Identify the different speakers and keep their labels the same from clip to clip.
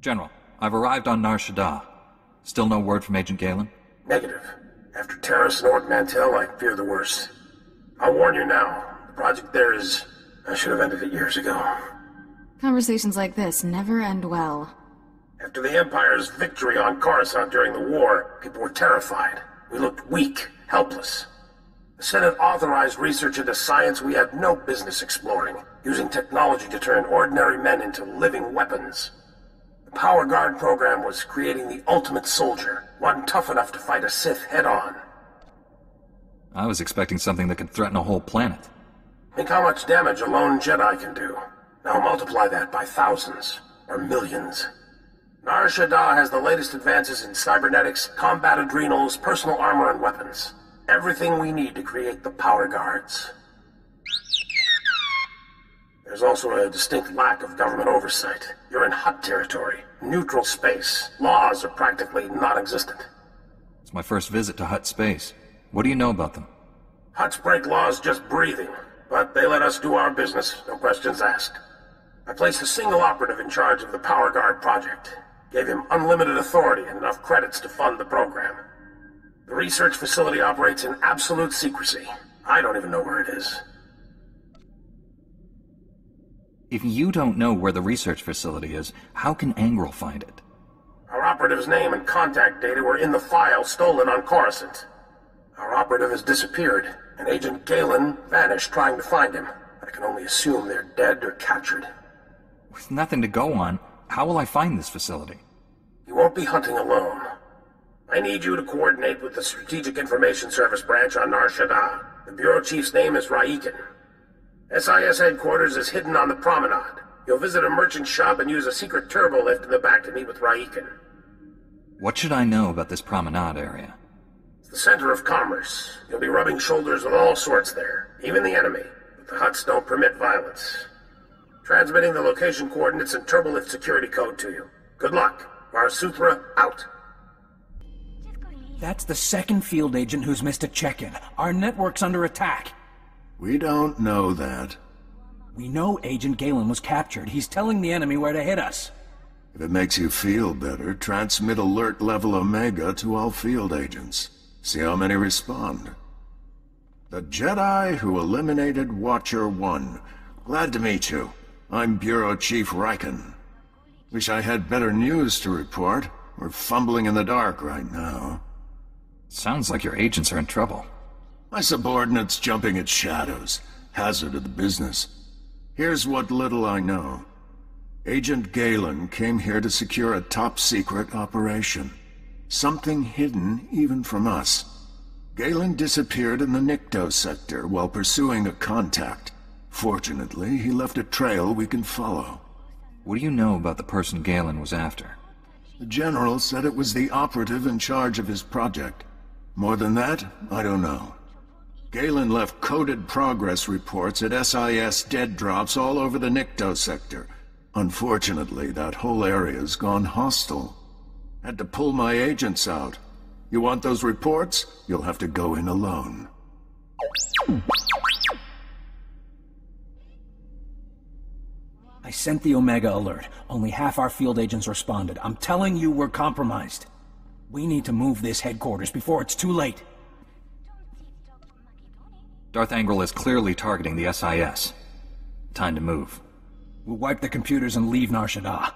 Speaker 1: General, I've arrived on Nar Shaddaa. Still no word from Agent Galen?
Speaker 2: Negative. After Terrace and Ord Mantell, I fear the worst. I'll warn you now. The project there is... I should have ended it years ago.
Speaker 3: Conversations like this never end well.
Speaker 2: After the Empire's victory on Coruscant during the war, people were terrified. We looked weak, helpless. The Senate authorized research into science we had no business exploring, using technology to turn ordinary men into living weapons. The Power Guard program was creating the ultimate soldier, one tough enough to fight a Sith head-on.
Speaker 1: I was expecting something that could threaten a whole planet.
Speaker 2: Think how much damage a lone Jedi can do. Now multiply that by thousands, or millions. Nar Shaddaa has the latest advances in cybernetics, combat adrenals, personal armor, and weapons. Everything we need to create the Power Guards. There's also a distinct lack of government oversight. You're in Hutt territory, neutral space. Laws are practically non-existent.
Speaker 1: It's my first visit to Hutt space. What do you know about them?
Speaker 2: Hutts break laws just breathing, but they let us do our business, no questions asked. I placed a single operative in charge of the Power Guard project. Gave him unlimited authority and enough credits to fund the program. The research facility operates in absolute secrecy. I don't even know where it is.
Speaker 1: If you don't know where the research facility is, how can Angrel find it?
Speaker 2: Our operative's name and contact data were in the file stolen on Coruscant. Our operative has disappeared, and Agent Galen vanished trying to find him. I can only assume they're dead or captured.
Speaker 1: With nothing to go on, how will I find this facility?
Speaker 2: You won't be hunting alone. I need you to coordinate with the Strategic Information Service branch on Nar Shaddaa. The Bureau Chief's name is Raiken. SIS headquarters is hidden on the promenade. You'll visit a merchant shop and use a secret turbo lift in the back to meet with Raiken.
Speaker 1: What should I know about this promenade area?
Speaker 2: It's the center of commerce. You'll be rubbing shoulders with all sorts there, even the enemy. But the Hutts don't permit violence. Transmitting the location coordinates and turbolift security code to you. Good luck. SWTOR out.
Speaker 4: That's the second field agent who's missed a check-in. Our network's under attack.
Speaker 5: We don't know that.
Speaker 4: We know Agent Galen was captured. He's telling the enemy where to hit us.
Speaker 5: If it makes you feel better, transmit alert level Omega to all field agents. See how many respond. The Jedi who eliminated Watcher 1. Glad to meet you. I'm Bureau Chief Raiken. Wish I had better news to report. We're fumbling in the dark right now.
Speaker 1: Sounds like your agents are in trouble.
Speaker 5: My subordinates jumping at shadows. Hazard of the business. Here's what little I know. Agent Galen came here to secure a top-secret operation. Something hidden even from us. Galen disappeared in the Nikto sector while pursuing a contact. Fortunately, he left a trail we can follow.
Speaker 1: What do you know about the person Galen was after?
Speaker 5: The General said it was the operative in charge of his project. More than that, I don't know. Galen left coded progress reports at SIS dead drops all over the Nikto sector. Unfortunately, that whole area's gone hostile. Had to pull my agents out. You want those reports? You'll have to go in alone.
Speaker 4: I sent the Omega alert. Only half our field agents responded. I'm telling you, we're compromised. We need to move this headquarters before it's too late.
Speaker 1: Darth Angrel is clearly targeting the SIS. Time to move.
Speaker 4: We'll wipe the computers and leave Nar Shaddaa.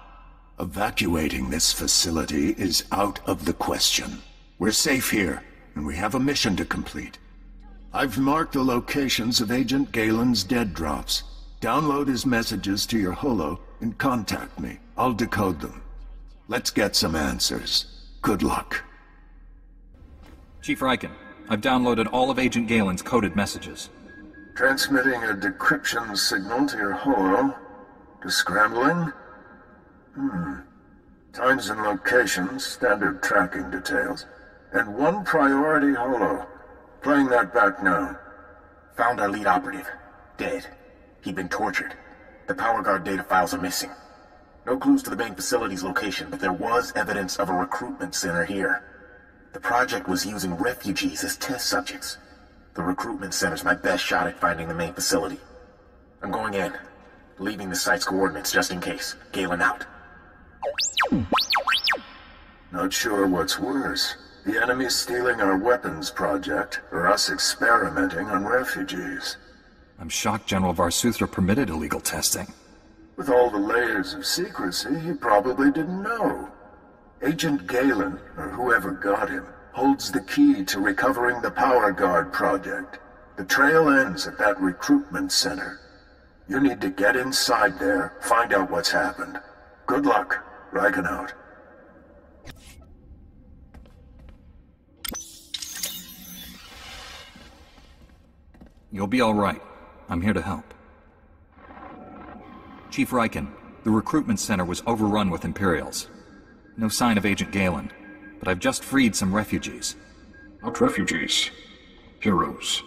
Speaker 5: Evacuating this facility is out of the question. We're safe here, and we have a mission to complete. I've marked the locations of Agent Galen's dead drops. Download his messages to your holo and contact me. I'll decode them. Let's get some answers. Good luck.
Speaker 1: Chief Raiken, I've downloaded all of Agent Galen's coded messages.
Speaker 5: Transmitting a decryption signal to your holo. Descrambling? Times and locations, standard tracking details. And one priority holo. Playing that back now.
Speaker 6: Found our lead operative. Dead. He'd been tortured. The Power Guard data files are missing. No clues to the main facility's location, but there was evidence of a recruitment center here. The project was using refugees as test subjects. The recruitment center's my best shot at finding the main facility. I'm going in. Leaving the site's coordinates just in case. Galen out.
Speaker 5: Not sure what's worse. The enemy stealing our weapons project, or us experimenting on refugees.
Speaker 1: I'm shocked General SWTOR permitted illegal testing.
Speaker 5: With all the layers of secrecy, he probably didn't know. Agent Galen, or whoever got him, holds the key to recovering the Power Guard project. The trail ends at that recruitment center. You need to get inside there, find out what's happened. Good luck. Riken out.
Speaker 1: You'll be all right. I'm here to help. Chief Riken, the recruitment center was overrun with Imperials. No sign of Agent Galen, but I've just freed some refugees.
Speaker 7: Not refugees. Heroes.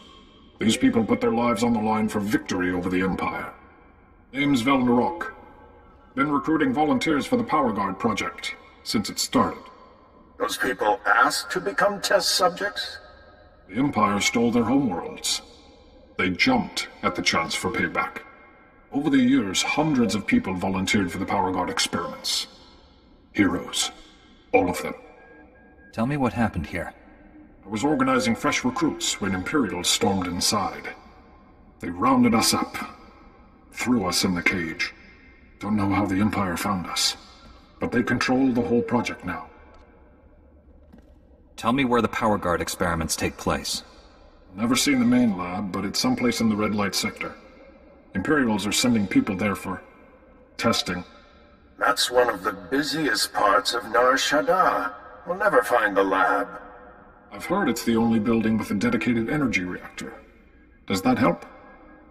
Speaker 7: These people put their lives on the line for victory over the Empire. Name's Velnarok. Been recruiting volunteers for the Power Guard project since it started.
Speaker 5: Those people asked to become test subjects?
Speaker 7: The Empire stole their homeworlds. They jumped at the chance for payback. Over the years, hundreds of people volunteered for the Power Guard experiments. Heroes. All of them.
Speaker 1: Tell me what happened here.
Speaker 7: I was organizing fresh recruits when Imperials stormed inside. They rounded us up. Threw us in the cage. Don't know how the Empire found us. But they control the whole project now.
Speaker 1: Tell me where the Power Guard experiments take place.
Speaker 7: Never seen the main lab, but it's someplace in the red light sector. Imperials are sending people there for testing.
Speaker 5: That's one of the busiest parts of Nar Shaddaa. We'll never find the lab.
Speaker 7: I've heard it's the only building with a dedicated energy reactor. Does that help?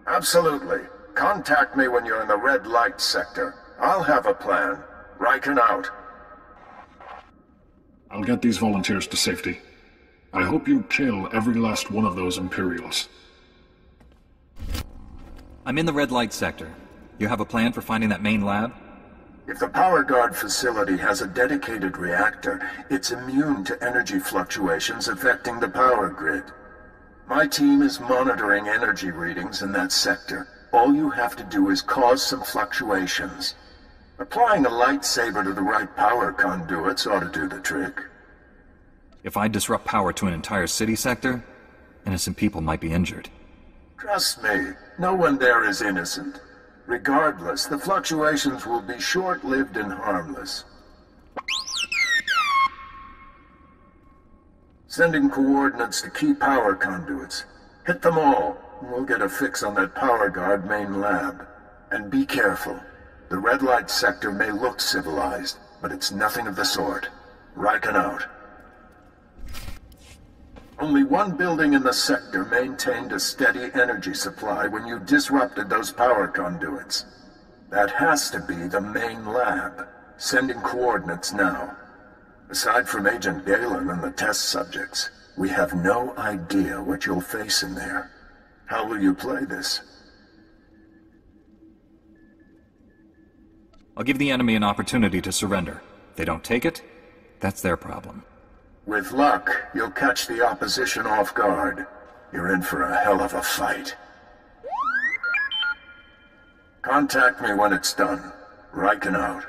Speaker 5: Absolutely. Contact me when you're in the red light sector. I'll have a plan. Riken out.
Speaker 7: I'll get these volunteers to safety. I hope you kill every last one of those Imperials.
Speaker 1: I'm in the red light sector. You have a plan for finding that main lab?
Speaker 5: If the Power Guard facility has a dedicated reactor, it's immune to energy fluctuations affecting the power grid. My team is monitoring energy readings in that sector. All you have to do is cause some fluctuations. Applying a lightsaber to the right power conduits ought to do the trick.
Speaker 1: If I disrupt power to an entire city sector, innocent people might be injured.
Speaker 5: Trust me, no one there is innocent. Regardless, the fluctuations will be short-lived and harmless. Sending coordinates to key power conduits. Hit them all, and we'll get a fix on that Power Guard main lab. And be careful. The red light sector may look civilized, but it's nothing of the sort. Riken out. Only one building in the sector maintained a steady energy supply when you disrupted those power conduits. That has to be the main lab. Sending coordinates now. Aside from Agent Galen and the test subjects, we have no idea what you'll face in there. How will you play this?
Speaker 1: I'll give the enemy an opportunity to surrender. If they don't take it, that's their problem.
Speaker 5: With luck, you'll catch the opposition off guard. You're in for a hell of a fight. Contact me when it's done. Riken out.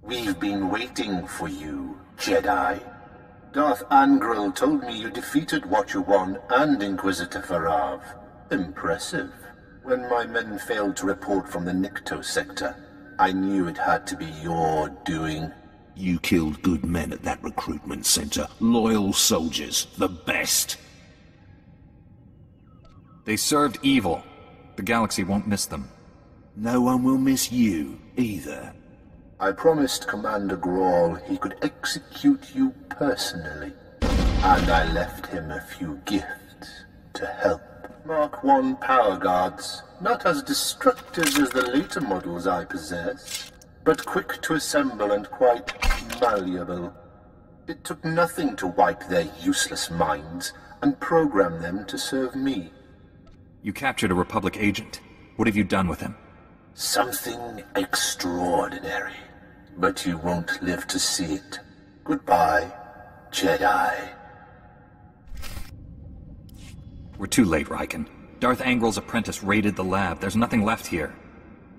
Speaker 8: We've been waiting for you, Jedi. Darth Angral told me you defeated Watcher 1 and Inquisitor Farav. Impressive. When my men failed to report from the Nikto sector, I knew it had to be your doing.
Speaker 9: You killed good men at that recruitment center. Loyal soldiers. The best.
Speaker 1: They served evil. The galaxy won't miss them.
Speaker 9: No one will miss you, either.
Speaker 8: I promised Commander Grawl he could execute you personally. And I left him a few gifts to help. Mark 1 power guards, not as destructive as the later models I possess, but quick to assemble and quite malleable. It took nothing to wipe their useless minds and program them to serve me.
Speaker 1: You captured a Republic agent. What have you done with him?
Speaker 8: Something extraordinary. But you won't live to see it. Goodbye, Jedi.
Speaker 1: We're too late, Riken. Darth Angral's apprentice raided the lab. There's nothing left here.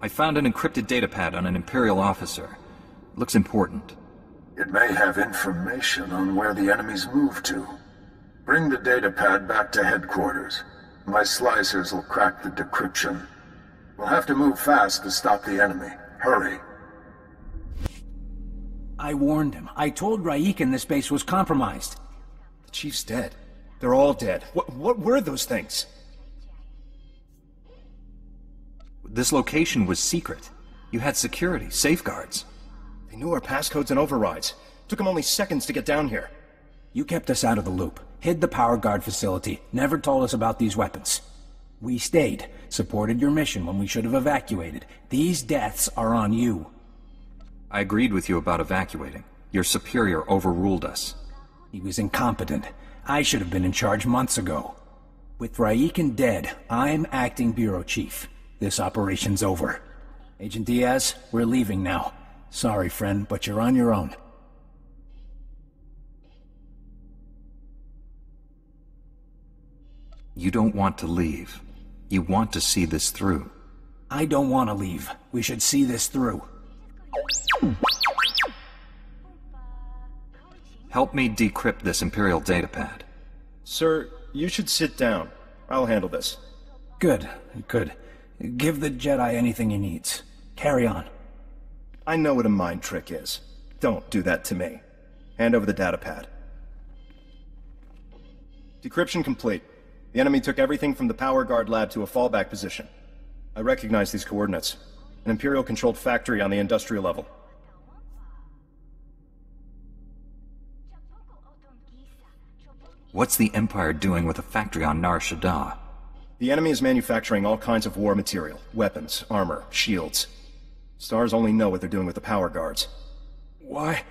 Speaker 1: I found an encrypted datapad on an Imperial officer. Looks important.
Speaker 5: It may have information on where the enemy's moved to. Bring the datapad back to headquarters. My slicers will crack the decryption. We'll have to move fast to stop the enemy. Hurry.
Speaker 4: I warned him. I told Raikin this base was compromised.
Speaker 10: The Chief's dead. They're all dead. What were those things?
Speaker 1: This location was secret. You had security, safeguards.
Speaker 10: They knew our passcodes and overrides. Took them only seconds to get down here.
Speaker 4: You kept us out of the loop, hid the power guard facility, never told us about these weapons. We stayed, supported your mission when we should have evacuated. These deaths are on you.
Speaker 1: I agreed with you about evacuating. Your superior overruled us.
Speaker 4: He was incompetent. I should have been in charge months ago. With Raikin dead, I'm acting bureau chief. This operation's over. Agent Diaz, we're leaving now. Sorry, friend, but you're on your own.
Speaker 1: You don't want to leave. You want to see this through.
Speaker 4: I don't want to leave. We should see this through.
Speaker 1: Help me decrypt this Imperial datapad.
Speaker 10: Sir, you should sit down. I'll handle this.
Speaker 4: Good. Give the Jedi anything he needs. Carry on.
Speaker 10: I know what a mind trick is. Don't do that to me. Hand over the datapad. Decryption complete. The enemy took everything from the power guard lab to a fallback position. I recognize these coordinates. An Imperial-controlled factory on the industrial level.
Speaker 1: What's the Empire doing with a factory on Nar Shaddaa?
Speaker 10: The enemy is manufacturing all kinds of war material. Weapons, armor, shields. STARS only know what they're doing with the power guards.
Speaker 4: Why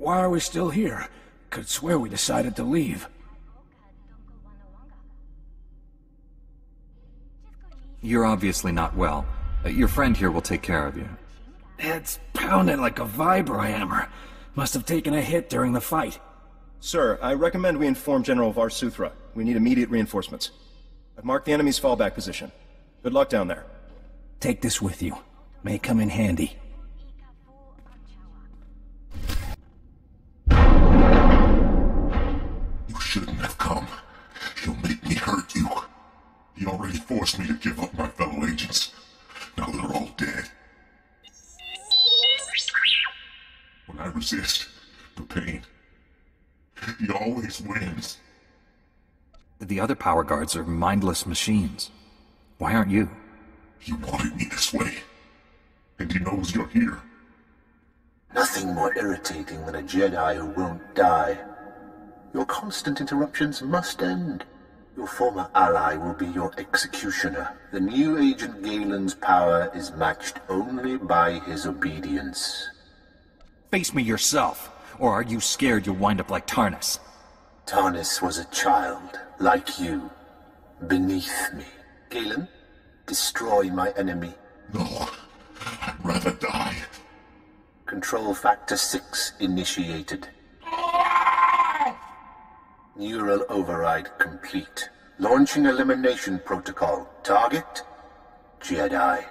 Speaker 4: are we still here? Could swear we decided to leave.
Speaker 1: You're obviously not well. Your friend here will take care of you.
Speaker 4: Head's pounding like a vibrohammer. Must have taken a hit during the fight.
Speaker 10: Sir, I recommend we inform General SWTOR. We need immediate reinforcements. I've marked the enemy's fallback position. Good luck down there.
Speaker 4: Take this with you. May come in handy.
Speaker 5: You shouldn't have come. He'll make me hurt you. He already forced me to give up my fellow agents. Now they're all dead. When I resist, the pain, he always wins.
Speaker 1: The other power guards are mindless machines. Why aren't you?
Speaker 5: He wanted me this way. And he knows you're here.
Speaker 8: Nothing more irritating than a Jedi who won't die. Your constant interruptions must end. Your former ally will be your executioner. The new Agent Galen's power is matched only by his obedience.
Speaker 1: Face me yourself, or are you scared you'll wind up like Tarnus?
Speaker 8: Tarnus was a child, like you, beneath me. Galen, destroy my enemy.
Speaker 5: No, I'd rather die.
Speaker 8: Control Factor 6 initiated. Neural override complete. Launching elimination protocol. Target? Jedi.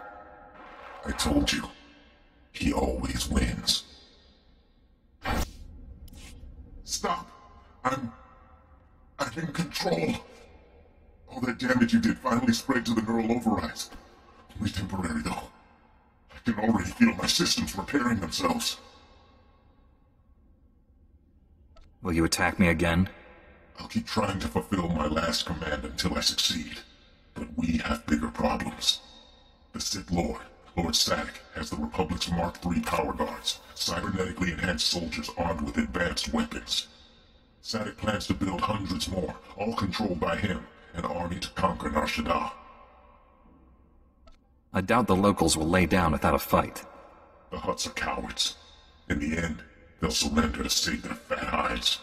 Speaker 5: I told you, he always wins. Stop! I'm in control. All that damage you did finally spread to the neural overrides. Only temporary, though. I can already feel my systems repairing themselves.
Speaker 1: Will you attack me again?
Speaker 5: I'll keep trying to fulfill my last command until I succeed. But we have bigger problems. The Sith Lord, Lord Sadik, has the Republic's Mark III power guards, cybernetically enhanced soldiers armed with advanced weapons. Sadik plans to build hundreds more, all controlled by him, an army to conquer Nar Shaddaa.
Speaker 1: I doubt the locals will lay down without a fight.
Speaker 5: The Hutts are cowards. In the end, they'll surrender to save their fat hides.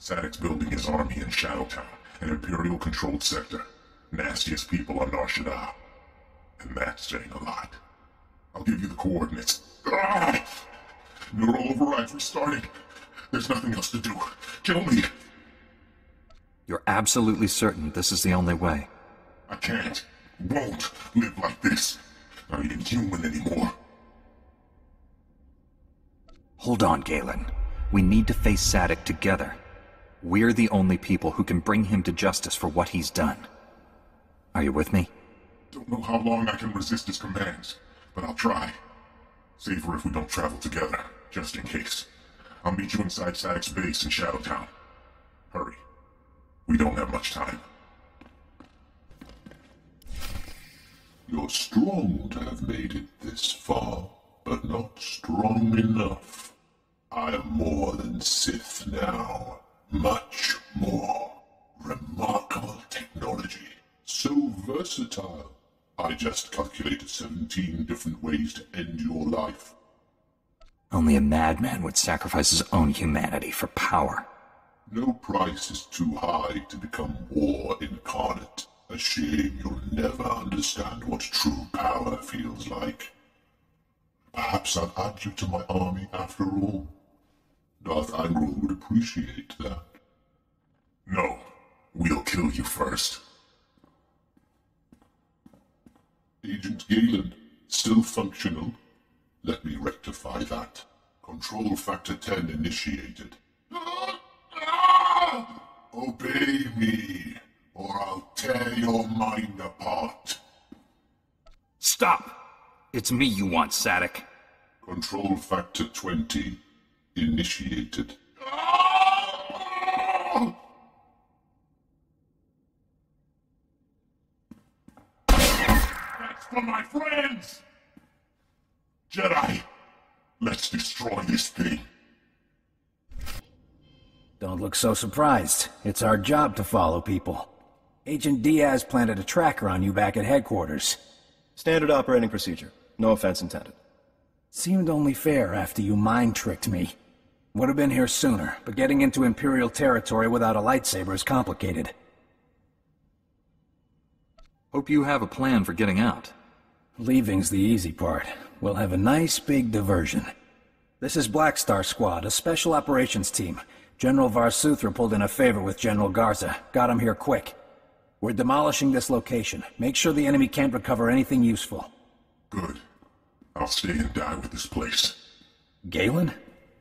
Speaker 5: Sadik's building his army in Shadowtown, an Imperial-controlled sector. Nastiest people on Nar Shaddaa. And that's saying a lot. I'll give you the coordinates. Ah! Neural overrides restarting. There's nothing else to do. Kill me.
Speaker 1: You're absolutely certain this is the only way?
Speaker 5: I can't, won't live like this.
Speaker 11: not even human anymore.
Speaker 1: Hold on, Galen. We need to face Sadek together. We're the only people who can bring him to justice for what he's done. Are you with me?
Speaker 11: Don't know how long I can resist his commands, but I'll try. Safer if we don't travel together, just in case. I'll meet you inside Sadek's base in Shadowtown. Hurry. We don't have much time.
Speaker 12: You're strong to have made it this far, but not strong enough. I am more than Sith now. Much more. Remarkable technology. So versatile. I just calculated 17 different ways to end your life.
Speaker 1: Only a madman would sacrifice his own humanity for power.
Speaker 12: No price is too high to become war incarnate. A shame you'll never understand what true power feels like. Perhaps I'll add you to my army after all. Darth Angro would appreciate that.
Speaker 11: No, we'll kill you first.
Speaker 12: Agent Galen, still functional. Let me rectify that. Control Factor 10 initiated. Obey me, or I'll tear your mind apart.
Speaker 1: Stop! It's me you want, Sadek.
Speaker 12: Control Factor 20 initiated.
Speaker 11: That's for my friends! Jedi, let's destroy this thing.
Speaker 4: Don't look so surprised. It's our job to follow people. Agent Diaz planted a tracker on you back at headquarters.
Speaker 10: Standard operating procedure. No offense intended.
Speaker 4: Seemed only fair after you mind-tricked me. Would have been here sooner, but getting into Imperial territory without a lightsaber is complicated.
Speaker 1: Hope you have a plan for getting out.
Speaker 4: Leaving's the easy part. We'll have a nice big diversion. This is Black Star Squad, a special operations team. General VarSuthra pulled in a favor with General Garza. Got him here quick. We're demolishing this location. Make sure the enemy can't recover anything useful.
Speaker 11: Good. I'll stay and die with this place.
Speaker 4: Galen?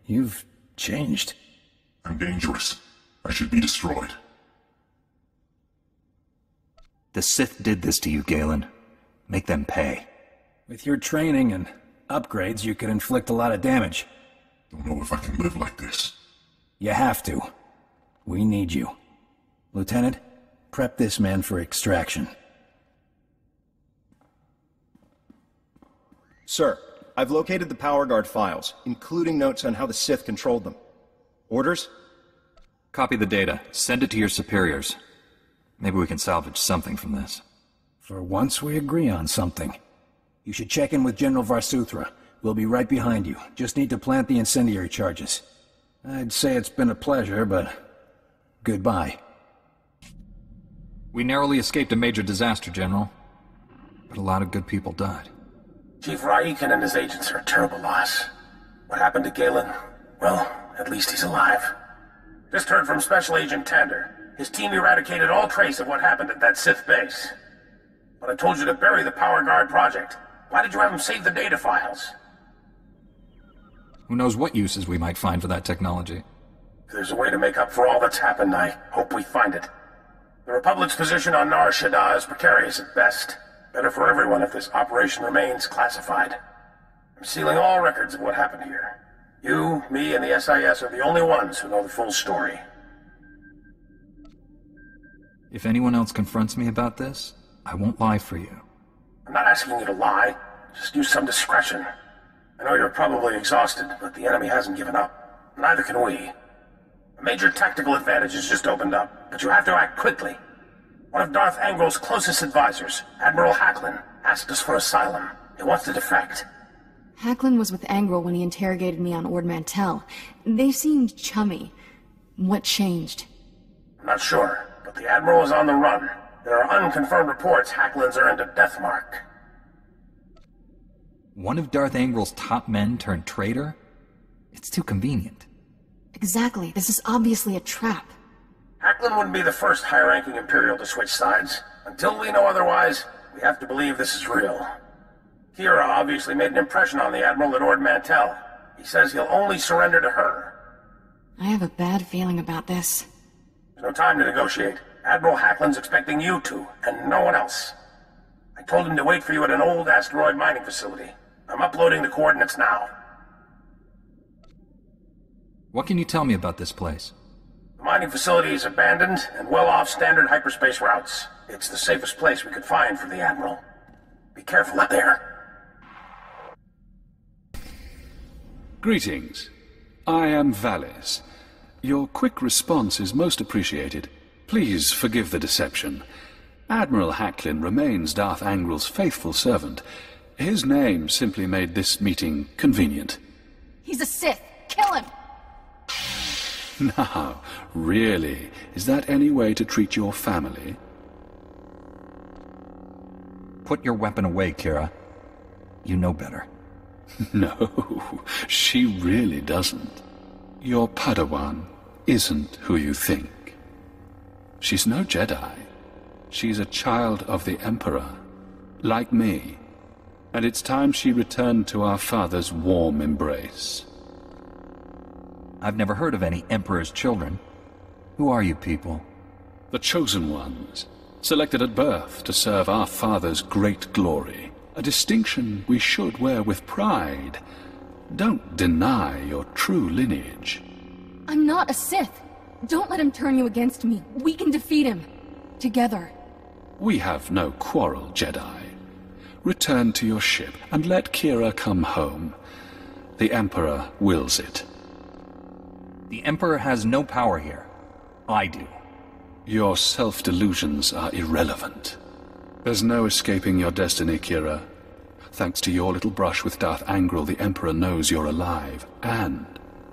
Speaker 4: You've changed.
Speaker 11: I'm dangerous. I should be destroyed.
Speaker 1: The Sith did this to you, Galen. Make them pay.
Speaker 4: With your training and upgrades, you could inflict a lot of damage.
Speaker 11: Don't know if I can live like this.
Speaker 4: You have to. We need you. Lieutenant, prep this man for extraction.
Speaker 10: Sir, I've located the Power Guard files, including notes on how the Sith controlled them. Orders?
Speaker 1: Copy the data. Send it to your superiors. Maybe we can salvage something from this.
Speaker 4: For once we agree on something. You should check in with General VarSuthra. We'll be right behind you. Just need to plant the incendiary charges. I'd say it's been a pleasure, but goodbye.
Speaker 1: We narrowly escaped a major disaster, General. But a lot of good people died.
Speaker 2: Chief Raiken and his agents are a terrible loss. What happened to Galen? Well, at least he's alive. Just heard from Special Agent Tander. His team eradicated all trace of what happened at that Sith base. But I told you to bury the Power Guard project. Why did you have him save the data files?
Speaker 1: Who knows what uses we might find for that technology.
Speaker 2: If there's a way to make up for all that's happened, I hope we find it. The Republic's position on Nar Shaddaa is precarious at best. Better for everyone if this operation remains classified. I'm sealing all records of what happened here. You, me, and the SIS are the only ones who know the full story.
Speaker 1: If anyone else confronts me about this, I won't lie for you.
Speaker 2: I'm not asking you to lie. Just use some discretion. I know you're probably exhausted, but the enemy hasn't given up. Neither can we. A major tactical advantage has just opened up, but you have to act quickly. One of Darth Angro's closest advisors, Admiral Hacklin, asked us for asylum. He wants to defect.
Speaker 3: Hacklin was with Angro when he interrogated me on Ord Mantell. They seemed chummy. What changed?
Speaker 2: I'm not sure, but the Admiral is on the run. There are unconfirmed reports Hacklin's earned a death mark.
Speaker 1: One of Darth Angrel's top men turned traitor? It's too convenient.
Speaker 3: Exactly. This is obviously a trap.
Speaker 2: Hacklin wouldn't be the first high-ranking Imperial to switch sides. Until we know otherwise, we have to believe this is real. Kira obviously made an impression on the Admiral at Ord Mantell. He says he'll only surrender to her.
Speaker 3: I have a bad feeling about this.
Speaker 2: There's no time to negotiate. Admiral Hackland's expecting you two, and no one else. I told him to wait for you at an old asteroid mining facility. I'm uploading the coordinates now.
Speaker 1: What can you tell me about this place?
Speaker 2: The mining facility is abandoned and well off standard hyperspace routes. It's the safest place we could find for the Admiral. Be careful out there.
Speaker 13: Greetings. I am Valis. Your quick response is most appreciated. Please forgive the deception. Admiral Hacklin remains Darth Angrel's faithful servant. His name simply made this meeting convenient.
Speaker 3: He's a Sith! Kill him!
Speaker 13: Now, really, is that any way to treat your family?
Speaker 1: Put your weapon away, Kira. You know better.
Speaker 13: No, she really doesn't. Your Padawan isn't who you think. She's no Jedi. She's a child of the Emperor, like me. And it's time she returned to our father's warm embrace.
Speaker 1: I've never heard of any Emperor's children. Who are you people?
Speaker 13: The Chosen Ones, selected at birth to serve our father's great glory. A distinction we should wear with pride. Don't deny your true lineage.
Speaker 3: I'm not a Sith. Don't let him turn you against me. We can defeat him. Together.
Speaker 13: We have no quarrel, Jedi. Return to your ship and let Kira come home. The Emperor wills it.
Speaker 1: The Emperor has no power here. I do.
Speaker 13: Your self-delusions are irrelevant. There's no escaping your destiny, Kira. Thanks to your little brush with Darth Angrel, the Emperor knows you're alive, and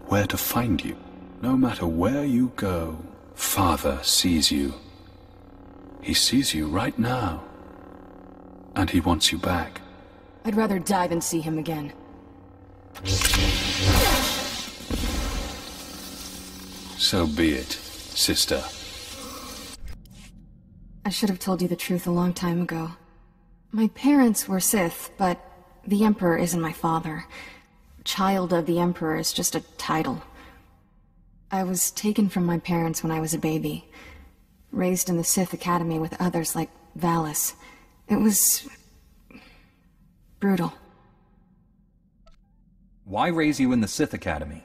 Speaker 13: where to find you. No matter where you go, Father sees you. He sees you right now. And he wants you back.
Speaker 3: I'd rather die than see him again.
Speaker 13: So be it, sister.
Speaker 3: I should have told you the truth a long time ago. My parents were Sith, but the Emperor isn't my father. Child of the Emperor is just a title. I was taken from my parents when I was a baby. Raised in the Sith Academy with others like Valis. It was brutal.
Speaker 1: Why raise you in the Sith Academy?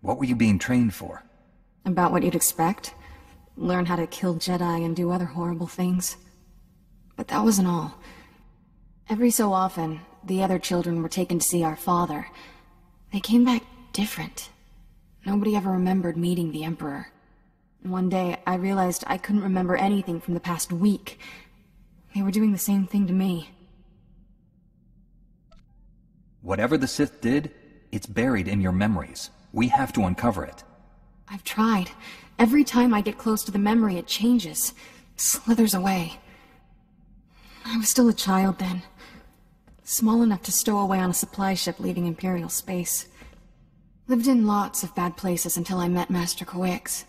Speaker 1: What were you being trained for?
Speaker 3: About what you'd expect. Learn how to kill Jedi and do other horrible things. But that wasn't all. Every so often, the other children were taken to see our father. They came back different. Nobody ever remembered meeting the Emperor. One day, I realized I couldn't remember anything from the past week. They were doing the same thing to me.
Speaker 1: Whatever the Sith did, it's buried in your memories. We have to uncover it.
Speaker 3: I've tried. Every time I get close to the memory, it changes. Slithers away. I was still a child then. Small enough to stow away on a supply ship leaving Imperial space. Lived in lots of bad places until I met Master Coix.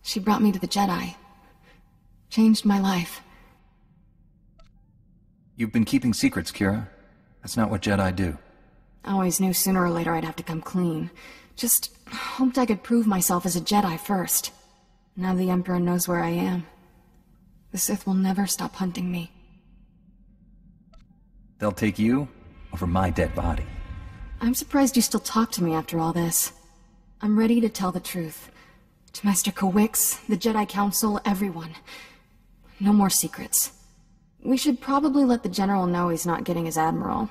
Speaker 3: She brought me to the Jedi. Changed my life.
Speaker 1: You've been keeping secrets, Kira. That's not what Jedi do.
Speaker 3: I always knew sooner or later I'd have to come clean. Just hoped I could prove myself as a Jedi first. Now the Emperor knows where I am. The Sith will never stop hunting me.
Speaker 1: They'll take you over my dead body.
Speaker 3: I'm surprised you still talk to me after all this. I'm ready to tell the truth. To Master Coix, the Jedi Council, everyone. No more secrets. We should probably let the General know he's not getting his Admiral.